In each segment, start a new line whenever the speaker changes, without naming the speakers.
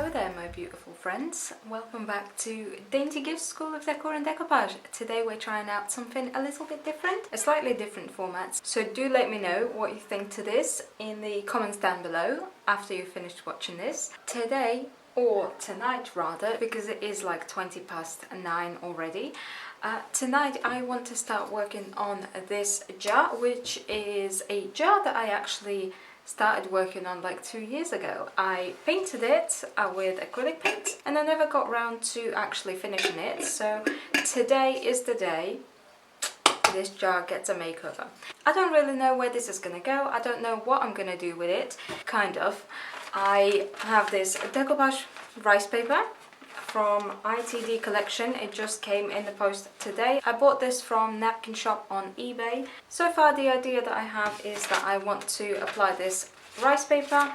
Hello there my beautiful friends, welcome back to Dainty Gifts School of Decor and Decoupage. Today we're trying out something a little bit different, a slightly different format. So do let me know what you think to this in the comments down below after you've finished watching this. Today, or tonight rather, because it is like 9 already. Tonight I want to start working on this jar, which is a jar that I actually started working on like 2 years ago. I painted it with acrylic paint and I never got around to actually finishing it, so today is the day this jar gets a makeover. I don't really know where this is gonna go, I don't know what I'm gonna do with it, kind of. I have this decoupage rice paper from ITD collection. It just came in the post today. I bought this from Napkin Shop on eBay. So far the idea that I have is that I want to apply this rice paper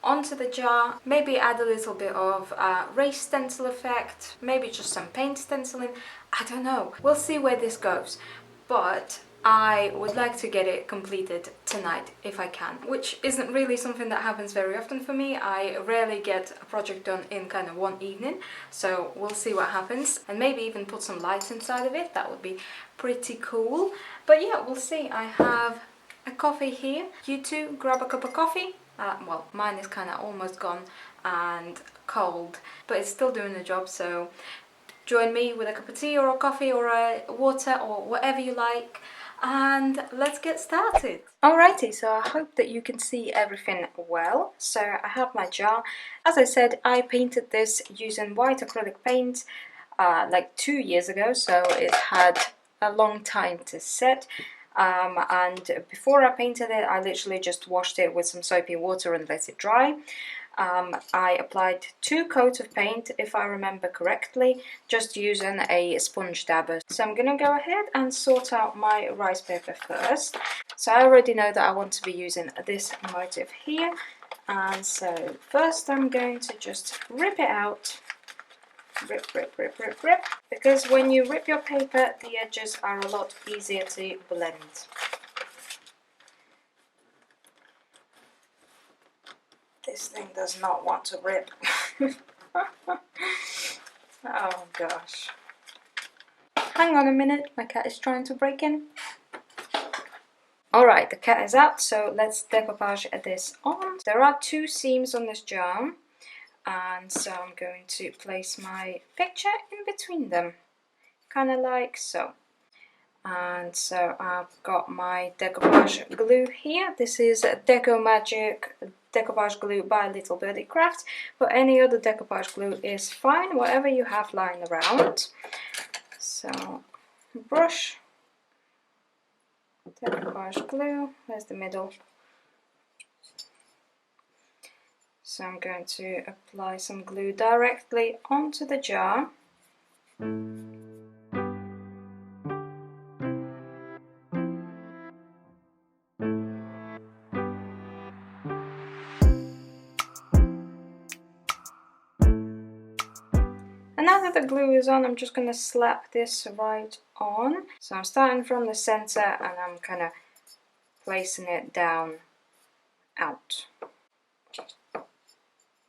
onto the jar, maybe add a little bit of raised stencil effect, maybe just some paint stenciling, I don't know. We'll see where this goes, but I would like to get it completed tonight if I can, which isn't really something that happens very often for me. I rarely get a project done in kind of one evening, so we'll see what happens, and maybe even put some lights inside of it. That would be pretty cool. But yeah, we'll see. I have a coffee here. You too, grab a cup of coffee. Well, mine is kind of almost gone and cold, but it's still doing the job, so join me with a cup of tea or a coffee or a water or whatever you like, and let's get started. Alrighty, so I hope that you can see everything well. So I have my jar. As I said, I painted this using white acrylic paint like 2 years ago, so it had a long time to set. And before I painted it, I literally just washed it with some soapy water and let it dry. I applied 2 coats of paint, if I remember correctly, just using a sponge dabber. So I'm gonna go ahead and sort out my rice paper first. So I already know that I want to be using this motif here, and so first I'm going to just rip it out. Rip, rip, rip, rip, rip, because when you rip your paper, the edges are a lot easier to blend. This thing does not want to rip. Oh gosh. Hang on a minute, my cat is trying to break in. Alright, the cat is out, so let's decoupage this on. There are 2 seams on this jar, and so I'm going to place my picture in between them, kind of like so. And so I've got my decoupage glue here. This is Deco Magic decoupage glue by Little Birdie Craft, but any other decoupage glue is fine, whatever you have lying around. So brush, decoupage glue, there's the middle. So I'm going to apply some glue directly onto the jar. And now that the glue is on, I'm just going to slap this right on. So I'm starting from the center and I'm kind of placing it down out.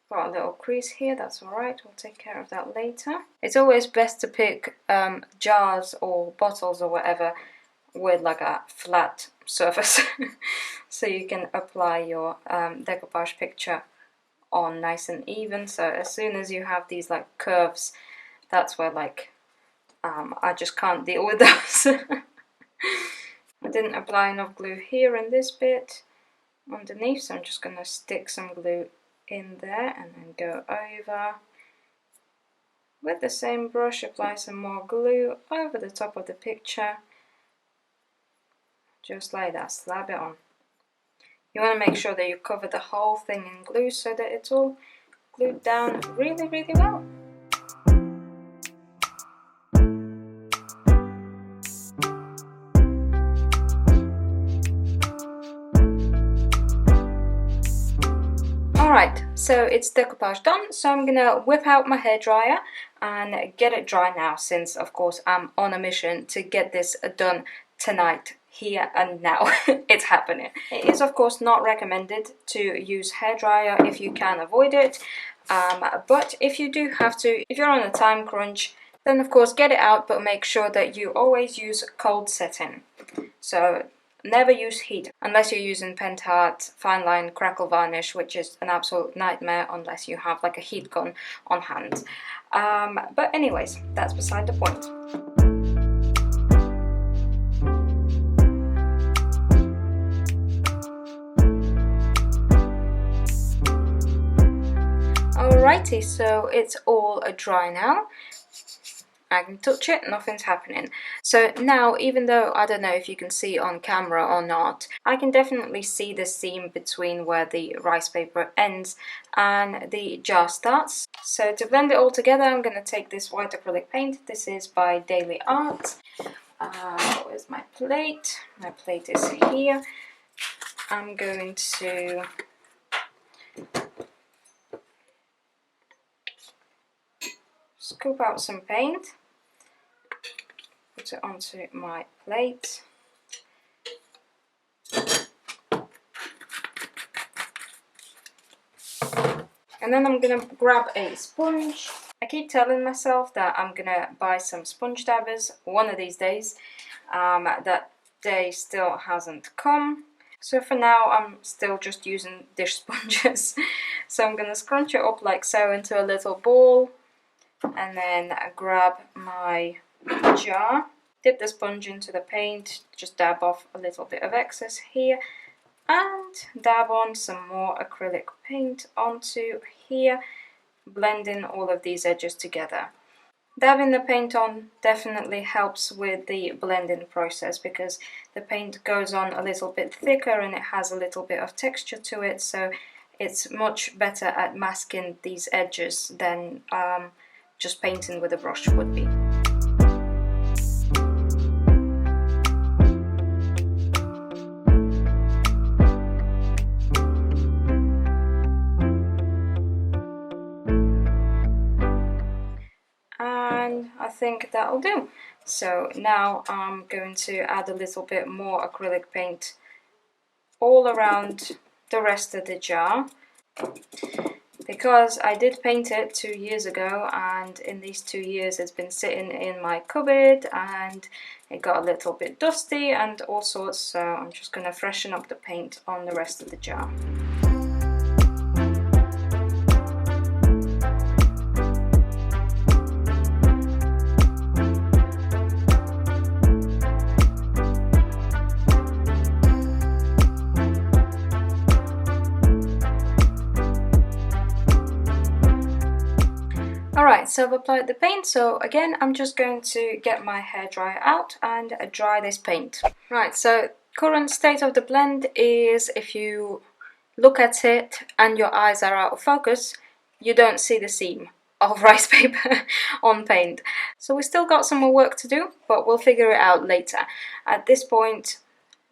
Got a little crease here, that's alright, we'll take care of that later. It's always best to pick jars or bottles or whatever with like a flat surface so you can apply your decoupage picture on nice and even. So as soon as you have these like curves, that's where like I just can't deal with those. I didn't apply enough glue here in this bit underneath, so I'm just going to stick some glue in there and then go over with the same brush, apply some more glue over the top of the picture, just like that, slap it on. You want to make sure that you cover the whole thing in glue so that it's all glued down really, really well. Alright, so it's decoupage done, so I'm gonna whip out my hairdryer and get it dry now, since of course I'm on a mission to get this done tonight, here and now. It's happening. It is of course not recommended to use hairdryer if you can avoid it. But if you do have to, if you're on a time crunch, then of course get it out, but make sure that you always use cold setting. So never use heat unless you're using Pentart fine line crackle varnish, which is an absolute nightmare unless you have like a heat gun on hand. But anyways, that's beside the point. Alrighty, so it's all dry now. I can touch it, nothing's happening. So now, even though I don't know if you can see on camera or not, I can definitely see the seam between where the rice paper ends and the jar starts. So to blend it all together, I'm going to take this white acrylic paint. This is by Daily Art. Where's my plate? My plate is here. I'm going to scoop out some paint, put it onto my plate, and then I'm gonna grab a sponge. I keep telling myself that I'm gonna buy some sponge dabbers one of these days. That day still hasn't come, so for now I'm still just using dish sponges. So I'm gonna scrunch it up like so into a little ball, and then grab my jar, dip the sponge into the paint, just dab off a little bit of excess here, and dab on some more acrylic paint onto here, blending all of these edges together. Dabbing the paint on definitely helps with the blending process because the paint goes on a little bit thicker and it has a little bit of texture to it, so it's much better at masking these edges than just painting with a brush would be. And I think that'll do. So now I'm going to add a little bit more acrylic paint all around the rest of the jar, because I did paint it 2 years ago, and in these 2 years it's been sitting in my cupboard and it got a little bit dusty and all sorts, so I'm just going to freshen up the paint on the rest of the jar. Alright, so I've applied the paint, so again I'm just going to get my hairdryer out and dry this paint. Right, so current state of the blend is, if you look at it and your eyes are out of focus, you don't see the seam of rice paper on paint. So we still got some more work to do, but we'll figure it out later. At this point,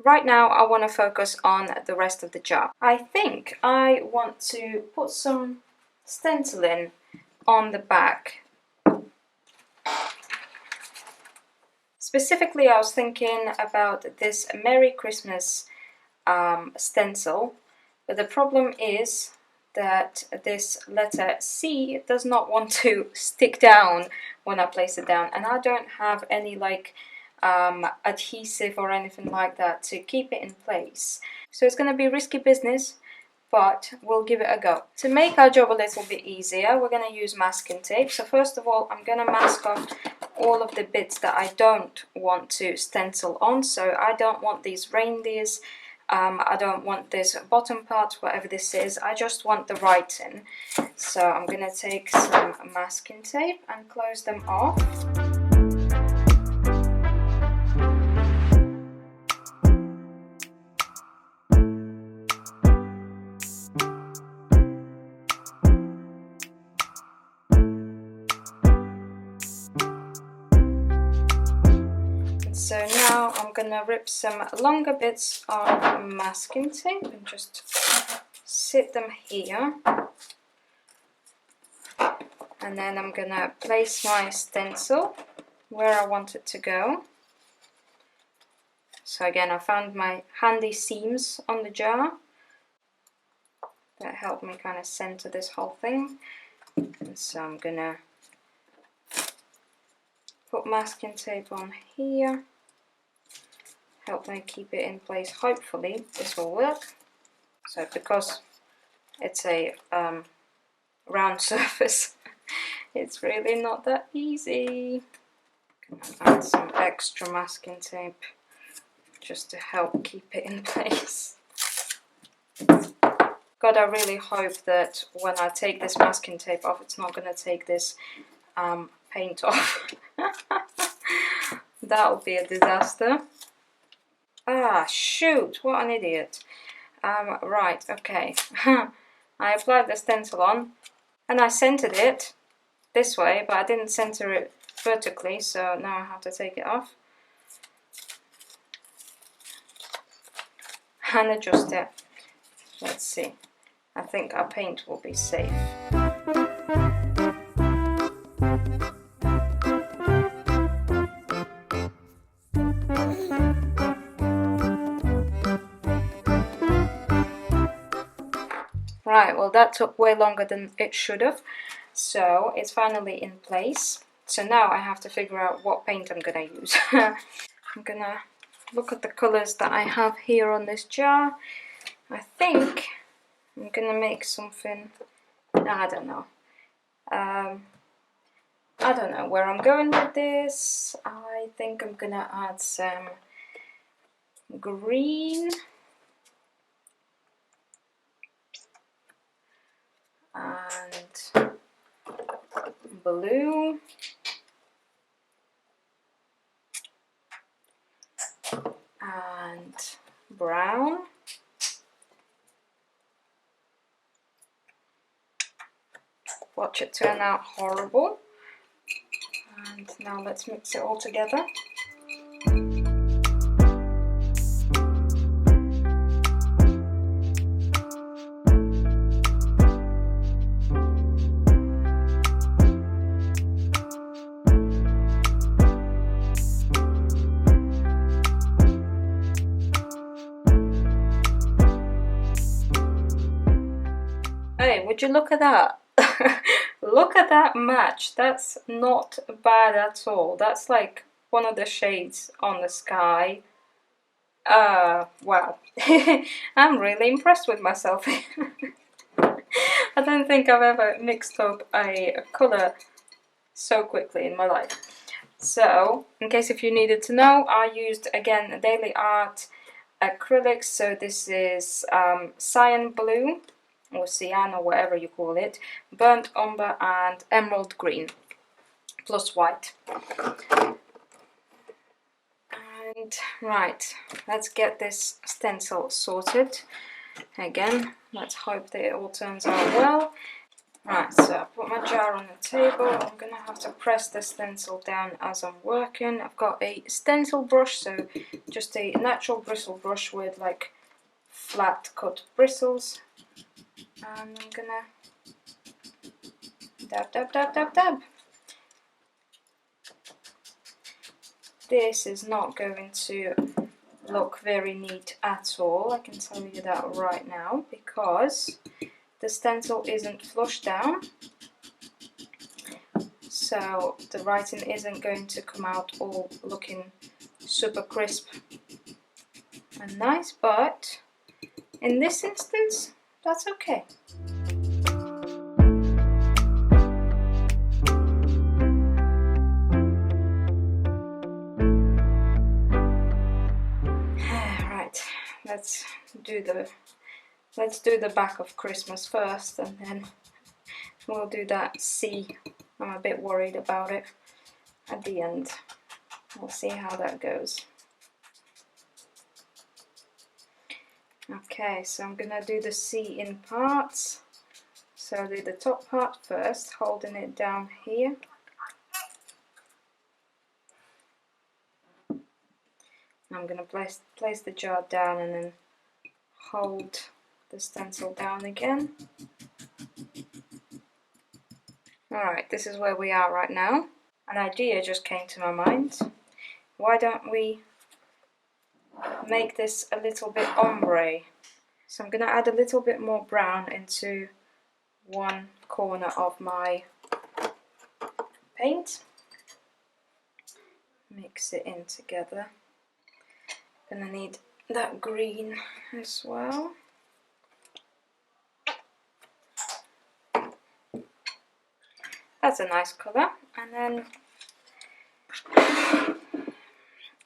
right now I want to focus on the rest of the jar. I think I want to put some stenciling on the back. Specifically, I was thinking about this Merry Christmas stencil, but the problem is that this letter C does not want to stick down when I place it down, and I don't have any like adhesive or anything like that to keep it in place. So it's going to be risky business, but we'll give it a go. To make our job a little bit easier, we're going to use masking tape. So first of all, I'm going to mask off all of the bits that I don't want to stencil on. So I don't want these reindeers, I don't want this bottom part, whatever this is, I just want the writing. So I'm going to take some masking tape and close them off. So now I'm gonna rip some longer bits of masking tape and just sit them here. And then I'm gonna place my stencil where I want it to go. So again, I found my handy seams on the jar that helped me kind of center this whole thing. So I'm gonna put masking tape on here, help me keep it in place. Hopefully this will work. So because it's a round surface, it's really not that easy. Add some extra masking tape just to help keep it in place. God, I really hope that when I take this masking tape off, it's not going to take this paint off. That would be a disaster. Ah, shoot, what an idiot. Right, okay. I applied the stencil on and I centered it this way, but I didn't center it vertically, so now I have to take it off and adjust it. Let's see. I think our paint will be safe. Right, well that took way longer than it should have, so it's finally in place. So now I have to figure out what paint I'm gonna use. I'm gonna look at the colours that I have here on this jar. I think I'm gonna make something, I don't know. I don't know where I'm going with this. I think I'm gonna add some green and blue and brown. Watch it turn out horrible. And now let's mix it all together. Hey, would you look at that? Look at that match. That's not bad at all. That's like one of the shades on the sky. Wow. I'm really impressed with myself. I don't think I've ever mixed up a colour so quickly in my life. So, in case if you needed to know, I used again Daily Art acrylics. So this is cyan blue, or cyan, or whatever you call it, burnt umber and emerald green, plus white. And right, let's get this stencil sorted. Again, let's hope that it all turns out well. Right, so I put my jar on the table. I'm gonna have to press the stencil down as I'm working. I've got a stencil brush, so just a natural bristle brush with like flat cut bristles. And I'm gonna dab, dab, dab, dab, dab. This is not going to look very neat at all, I can tell you that right now, because the stencil isn't flush down, so the writing isn't going to come out all looking super crisp and nice, but in this instance, that's okay. Right, let's do the back of Christmas first, and then we'll do that C. I'm a bit worried about it at the end. We'll see how that goes. Okay, so I'm gonna do the C in parts. So I'll do the top part first, holding it down here. I'm gonna place the jar down and then hold the stencil down again. Alright, this is where we are right now. An idea just came to my mind. Why don't we make this a little bit ombre? So I'm going to add a little bit more brown into one corner of my paint. Mix it in together. Gonna need that green as well. That's a nice colour. And then,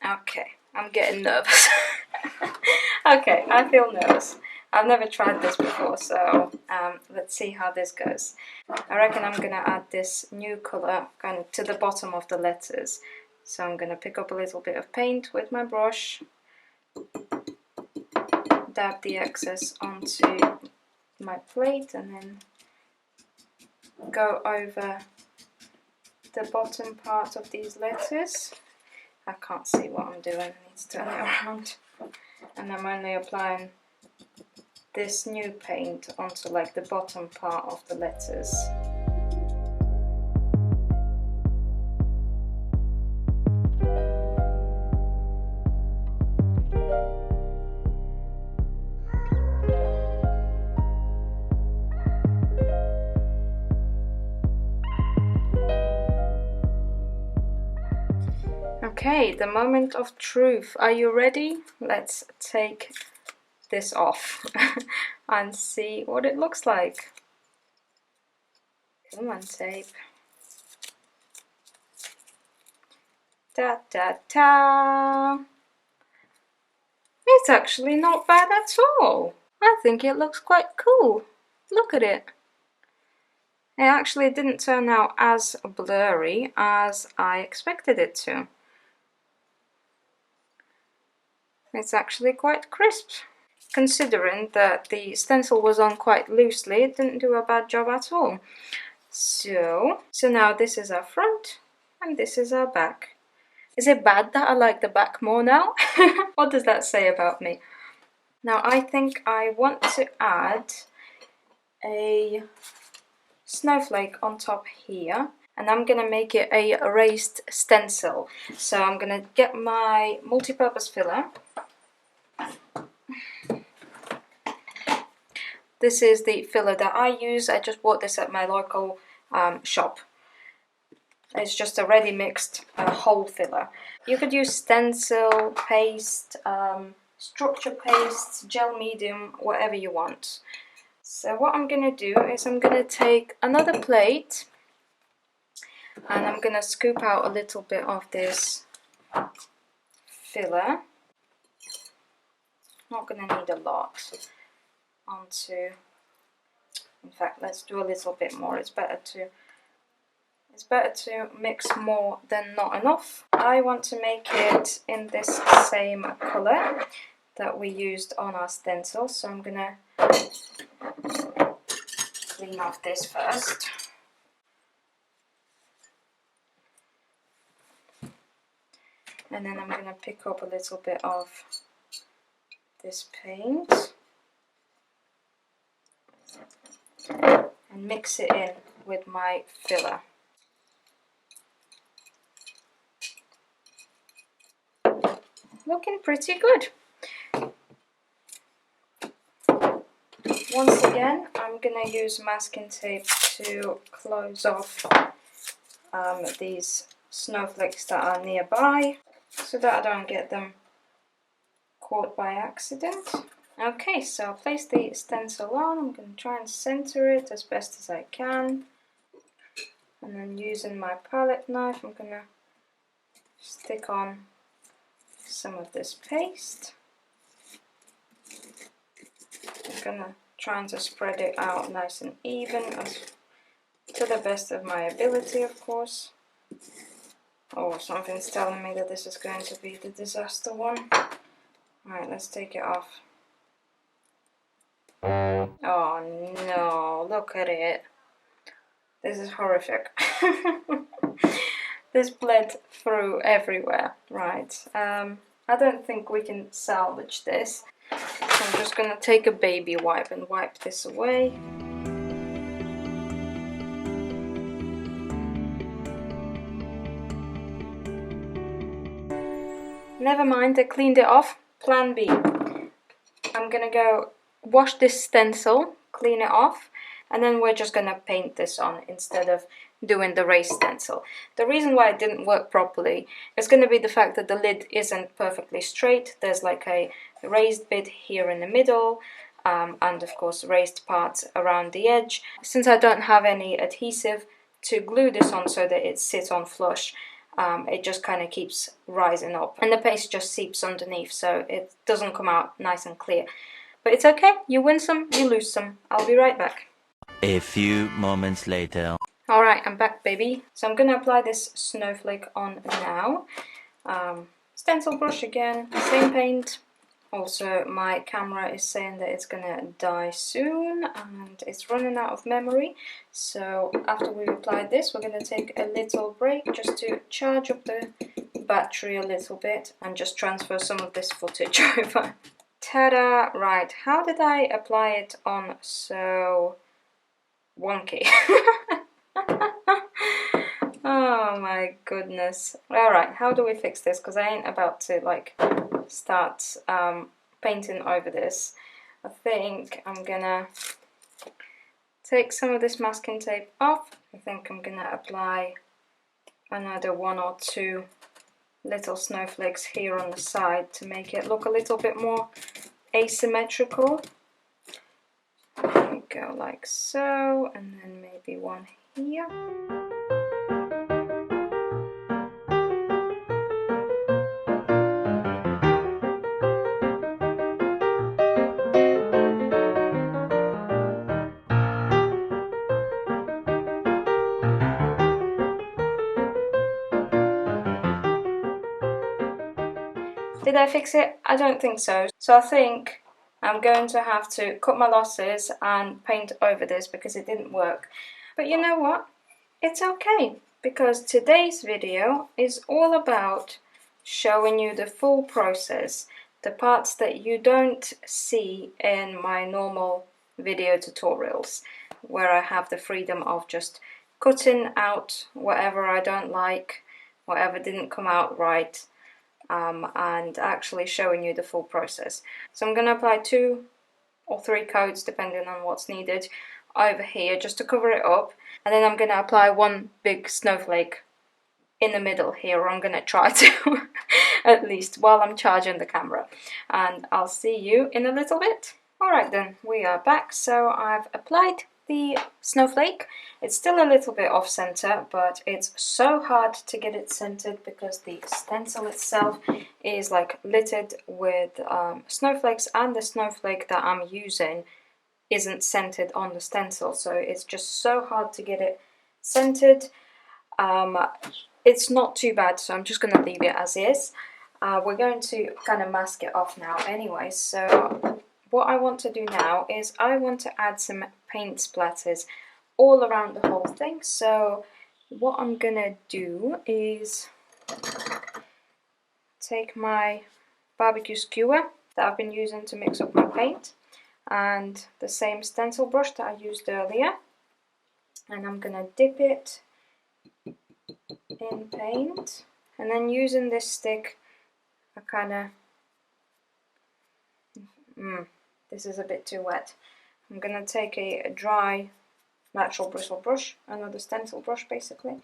okay, I'm getting nervous. Okay, I feel nervous. I've never tried this before, so let's see how this goes. I reckon I'm gonna add this new colour kind of to the bottom of the letters. So I'm gonna pick up a little bit of paint with my brush, dab the excess onto my plate, and then go over the bottom part of these letters. I can't see what I'm doing, I need to turn it around. And I'm only applying this new paint onto like the bottom part of the letters. Okay, the moment of truth. Are you ready? Let's take this off and see what it looks like. Come on, tape. Da da da! It's actually not bad at all. I think it looks quite cool. Look at it. It actually didn't turn out as blurry as I expected it to. It's actually quite crisp. Considering that the stencil was on quite loosely, it didn't do a bad job at all. So now this is our front and this is our back. Is it bad that I like the back more now? What does that say about me? Now I think I want to add a snowflake on top here, and I'm gonna make it a raised stencil. So I'm gonna get my multi-purpose filler. This is the filler that I use. I just bought this at my local shop. It's just a ready mixed whole filler. You could use stencil, paste, structure paste, gel medium, whatever you want. So what I'm going to do is I'm going to take another plate and I'm going to scoop out a little bit of this filler. Not going to need a lot onto, in fact let's do a little bit more. It's better to mix more than not enough. I want to make it in this same colour that we used on our stencil, so I'm gonna clean off this first. And then I'm gonna pick up a little bit of this paint and mix it in with my filler. Looking pretty good. Once again, I'm going to use masking tape to close off these snowflakes that are nearby so that I don't get them caught by accident. Okay, so I'll place the stencil on. I'm going to try and center it as best as I can. And then using my palette knife, I'm going to stick on some of this paste. I'm gonna try to spread it out nice and even, to the best of my ability, of course. Oh, something's telling me that this is going to be the disaster one. Alright, let's take it off. Oh no, look at it. This is horrific. This bled through everywhere. Right, I don't think we can salvage this. So I'm just going to take a baby wipe and wipe this away. Never mind, I cleaned it off. Plan B. I'm going to go wash this stencil, clean it off, and then we're just gonna paint this on instead of doing the raised stencil. The reason why it didn't work properly is going to be the fact that the lid isn't perfectly straight. There's like a raised bit here in the middle, and of course raised parts around the edge. Since I don't have any adhesive to glue this on so that it sits on flush, it just kind of keeps rising up, and the paste just seeps underneath, so it doesn't come out nice and clear. But it's okay, you win some, you lose some. I'll be right back.
A few moments later.
Alright, I'm back, baby. So I'm going to apply this snowflake on now. Stencil brush again, same paint. Also, my camera is saying that it's going to die soon and it's running out of memory. So after we apply this, we're going to take a little break just to charge up the battery a little bit and just transfer some of this footage over. Ta-da! Right, how did I apply it on so wonky? Oh my goodness. Alright, how do we fix this? Because I ain't about to like start painting over this. I think I'm gonna take some of this masking tape off. I think I'm gonna apply another 1 or 2 little snowflakes here on the side to make it look a little bit more asymmetrical. There we go, like so, and then maybe one here. Did I fix it? I don't think so. So I think I'm going to have to cut my losses and paint over this because it didn't work. But you know what? It's okay, because today's video is all about showing you the full process, the parts that you don't see in my normal video tutorials, where I have the freedom of just cutting out whatever I don't like, whatever didn't come out right, and actually showing you the full process. So I'm going to apply 2 or 3 coats depending on what's needed over here just to cover it up, and then I'm going to apply 1 big snowflake in the middle here, or I'm going to try to at least while I'm charging the camera, and I'll see you in a little bit. Alright then, we are back. So I've applied the snowflake. It's still a little bit off center, but it's so hard to get it centered because the stencil itself is like littered with snowflakes, and the snowflake that I'm using isn't centered on the stencil, so it's just so hard to get it centered. It's not too bad, so I'm just going to leave it as is. We're going to kind of mask it off now anyway, so what I want to do now is I want to add some paint splatters all around the whole thing. So what I'm gonna do is take my barbecue skewer that I've been using to mix up my paint and the same stencil brush that I used earlier, and I'm gonna dip it in paint, and then using this stick I kind of this is a bit too wet. I'm gonna take a dry natural bristle brush, another stencil brush basically,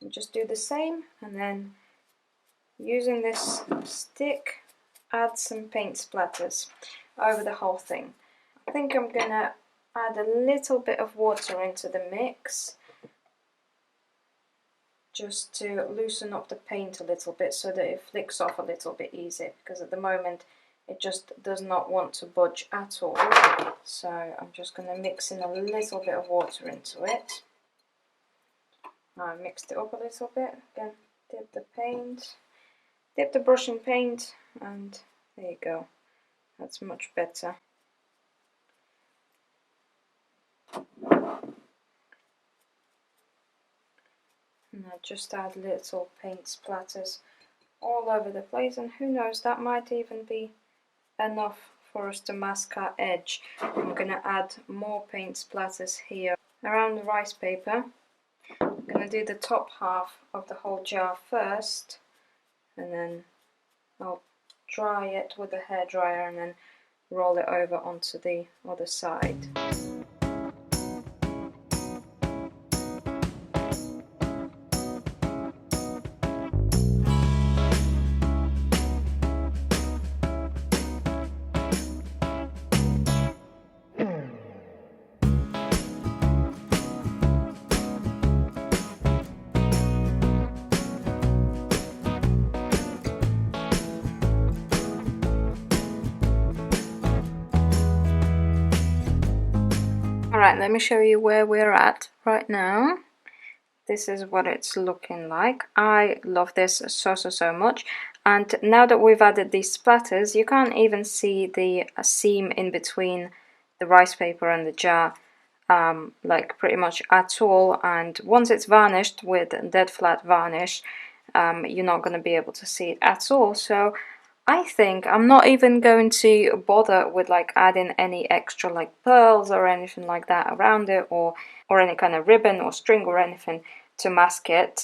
and just do the same, and then using this stick add some paint splatters over the whole thing. I think I'm gonna add a little bit of water into the mix just to loosen up the paint a little bit so that it flicks off a little bit easier, because at the moment it just does not want to budge at all. So I'm just going to mix in a little bit of water into it. I mixed it up a little bit. Again, dip the paint, dip the brush in paint, and there you go. That's much better. And I just add little paint splatters all over the place, and who knows, that might even be enough for us to mask our edge. I'm going to add more paint splatters here around the rice paper. I'm going to do the top half of the whole jar first, and then I'll dry it with a hairdryer and then roll it over onto the other side. Alright, let me show you where we're at right now. This is what it's looking like. I love this so much. And now that we've added these splatters, you can't even see the seam in between the rice paper and the jar, like pretty much at all. And once it's varnished with dead flat varnish, you're not going to be able to see it at all. So I think I'm not even going to bother with like adding any extra like pearls or anything like that around it, or any kind of ribbon or string or anything to mask it,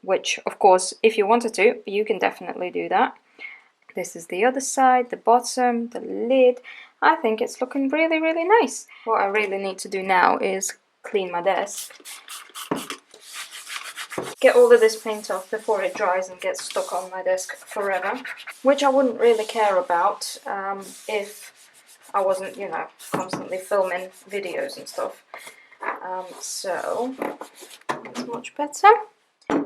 which of course if you wanted to, you can definitely do that. This is the other side, the bottom, the lid. I think it's looking really nice. What I really need to do now is clean my desk, get all of this paint off before it dries and gets stuck on my desk forever, which I wouldn't really care about if I wasn't, you know, constantly filming videos and stuff. So that's much better.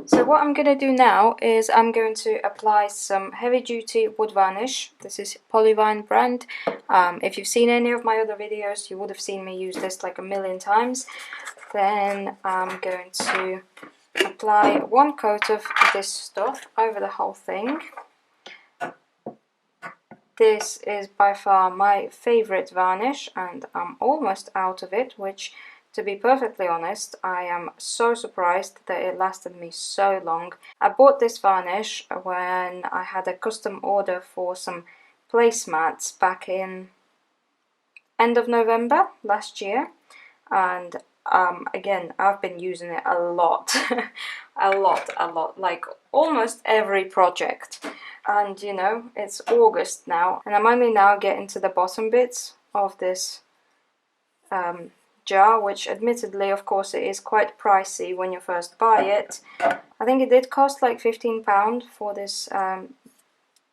So what I'm going to do now is I'm going to apply some heavy duty wood varnish. This is Polyvine brand. If you've seen any of my other videos, you would have seen me use this like a million times. Then I'm going to apply one coat of this stuff over the whole thing. This is by far my favorite varnish, and I'm almost out of it, which, to be perfectly honest, I am so surprised that it lasted me so long. I bought this varnish when I had a custom order for some placemats back in end of November last year, and again, I've been using it a lot, a lot, like almost every project. And you know, it's August now, and I'm only now getting to the bottom bits of this jar, which admittedly, of course, it is quite pricey when you first buy it. I think it did cost like £15 for this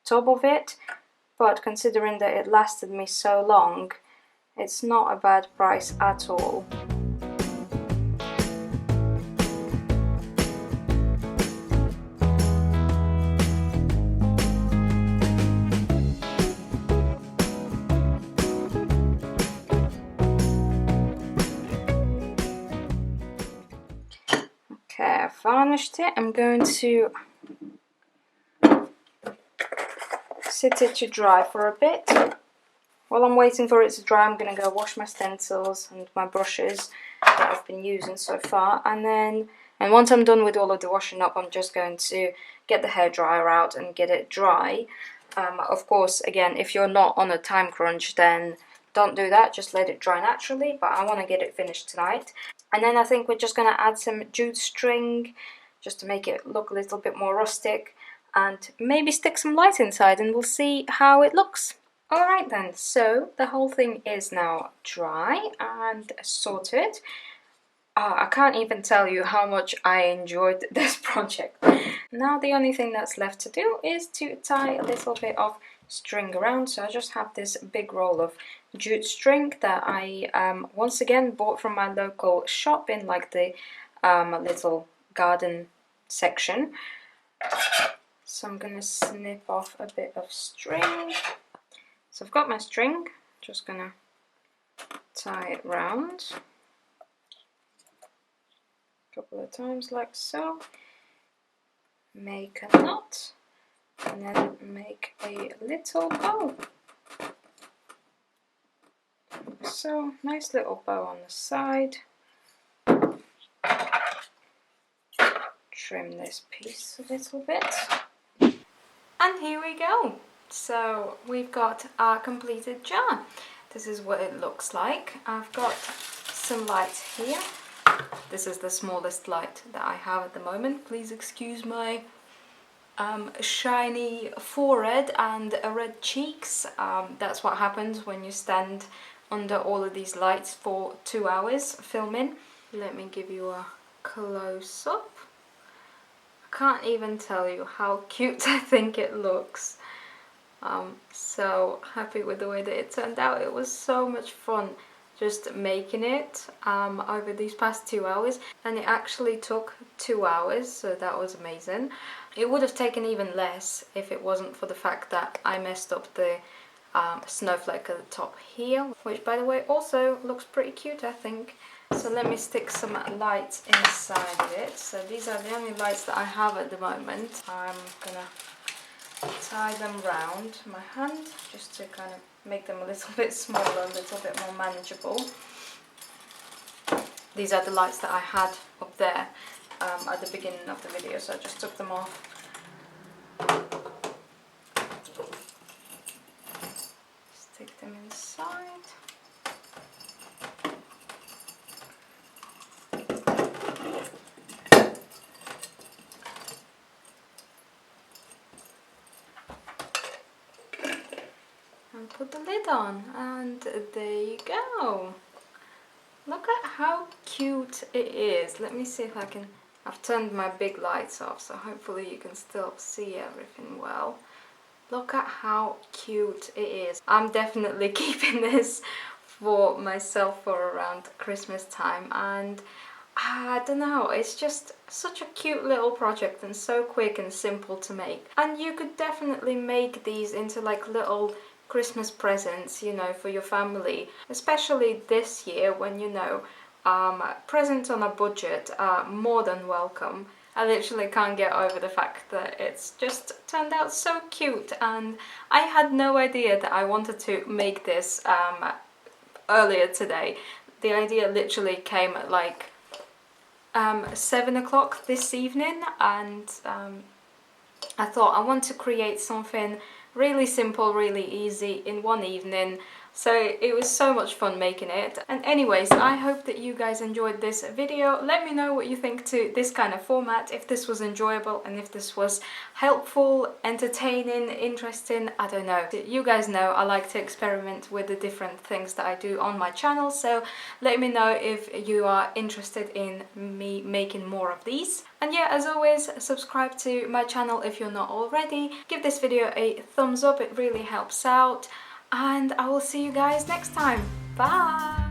tub of it, but considering that it lasted me so long, it's not a bad price at all. Okay, I've varnished it. I'm going to sit it to dry for a bit. While I'm waiting for it to dry, I'm going to go wash my stencils and my brushes that I've been using so far. And once I'm done with all of the washing up, I'm just going to get the hairdryer out and get it dry. Of course, again, if you're not on a time crunch, then don't do that, just let it dry naturally, but I want to get it finished tonight. And then I think we're just going to add some jute string, just to make it look a little bit more rustic, and maybe stick some light inside, and we'll see how it looks. Alright then, so the whole thing is now dry and sorted. I can't even tell you how much I enjoyed this project. Now the only thing that's left to do is to tie a little bit of string around. So I just have this big roll of jute string that I once again bought from my local shop in like the little garden section. So I'm going to snip off a bit of string. So I've got my string, just going to tie it round a couple of times like so, make a knot, and then make a little bow. So, nice little bow on the side. Trim this piece a little bit. And here we go. So we've got our completed jar. This is what it looks like. I've got some light here. This is the smallest light that I have at the moment. Please excuse my shiny forehead and red cheeks. That's what happens when you stand under all of these lights for 2 hours filming. Let me give you a close-up. I can't even tell you how cute I think it looks. So happy with the way that it turned out. It was so much fun just making it over these past 2 hours, and it actually took 2 hours, so that was amazing. It would have taken even less if it wasn't for the fact that I messed up the snowflake at the top here, which by the way also looks pretty cute, I think. So let me stick some lights inside of it. So these are the only lights that I have at the moment. I'm gonna tie them round my hand just to kind of make them a little bit smaller, a little bit more manageable. These are the lights that I had up there at the beginning of the video, so I just took them off. Stick them inside. And put the lid on, and there you go. Look at how cute it is. Let me see if I can... I've turned my big lights off, so hopefully you can still see everything well. Look at how cute it is. I'm definitely keeping this for myself for around Christmas time, and I don't know, it's just such a cute little project and so quick and simple to make. And you could definitely make these into like little Christmas presents, you know, for your family, especially this year when, you know, presents on a budget are more than welcome. I literally can't get over the fact that it's just turned out so cute, and I had no idea that I wanted to make this earlier today. The idea literally came at like 7 o'clock this evening, and I thought I want to create something really simple, really easy in one evening. So it was so much fun making it. And anyways, I hope that you guys enjoyed this video. Let me know what you think to this kind of format, if this was enjoyable and if this was helpful, entertaining, interesting, I don't know. You guys know I like to experiment with the different things that I do on my channel, so let me know if you are interested in me making more of these. And yeah, as always, subscribe to my channel if you're not already. Give this video a thumbs up, it really helps out. And I will see you guys next time. Bye!